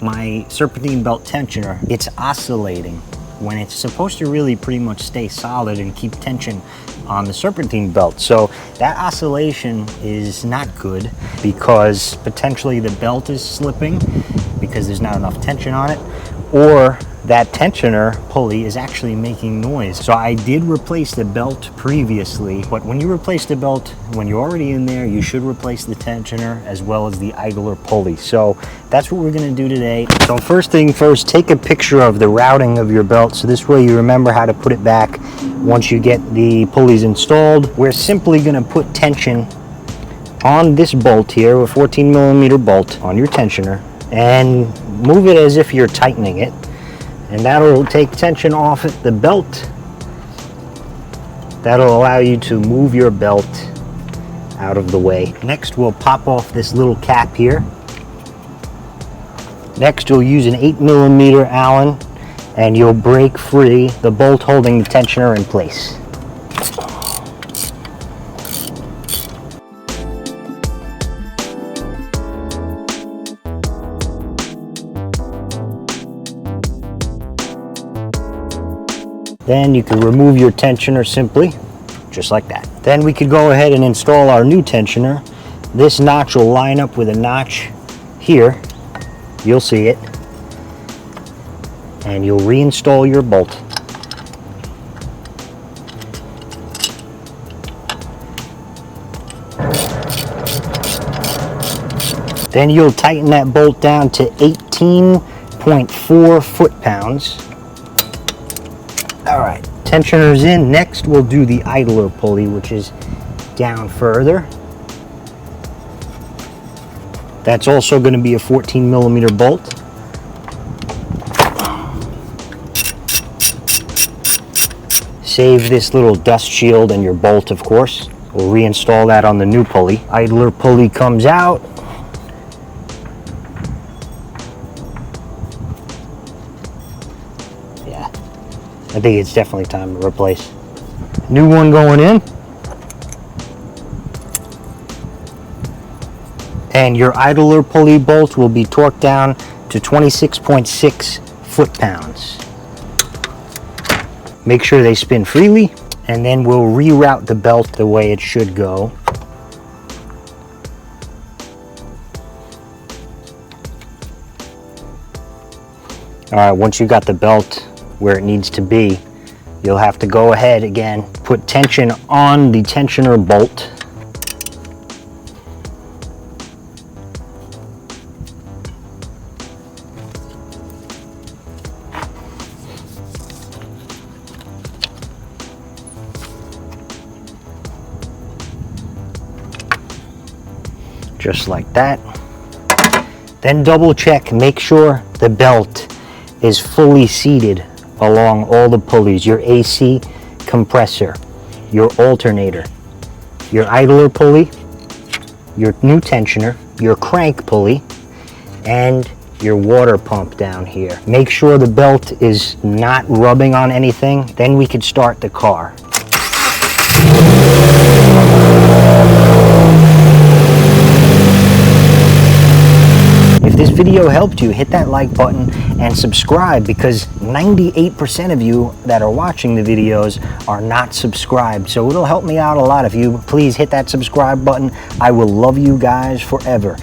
My serpentine belt tensioner, it's oscillating when it's supposed to really pretty much stay solid and keep tension on the serpentine belt. So that oscillation is not good because potentially the belt is slipping because there's not enough tension on it, or that tensioner pulley is actually making noise. So I did replace the belt previously, but when you replace the belt, when you're already in there, you should replace the tensioner as well as the idler pulley. So that's what we're gonna do today. So first thing first, take a picture of the routing of your belt so this way you remember how to put it back once you get the pulleys installed. We're simply gonna put tension on this bolt here, a 14mm bolt on your tensioner, and move it as if you're tightening it. And that'll take tension off the belt. That'll allow you to move your belt out of the way. Next, we'll pop off this little cap here. Next, you'll use an 8mm Allen and you'll break free the bolt holding the tensioner in place. Then you can remove your tensioner simply, just like that. Then we could go ahead and install our new tensioner. This notch will line up with a notch here. You'll see it. And you'll reinstall your bolt. Then you'll tighten that bolt down to 18.4 foot-pounds. All right, tensioner's in. Next, we'll do the idler pulley, which is down further. That's also going to be a 14mm bolt. Save this little dust shield and your bolt, of course. We'll reinstall that on the new pulley. Idler pulley comes out. I think it's definitely time to replace. New one going in. And your idler pulley bolt will be torqued down to 26.6 foot-pounds. Make sure they spin freely, and then we'll reroute the belt the way it should go. All right, once you got the belt where it needs to be, you'll have to go ahead again, put tension on the tensioner bolt. Just like that. Then double check, make sure the belt is fully seated along all the pulleys, your AC compressor, your alternator, your idler pulley, your new tensioner, your crank pulley, and your water pump down here. Make sure the belt is not rubbing on anything, then we could start the car. If this video helped you, hit that like button and subscribe, because 98% of you that are watching the videos are not subscribed. So it'll help me out a lot if you please hit that subscribe button. I will love you guys forever.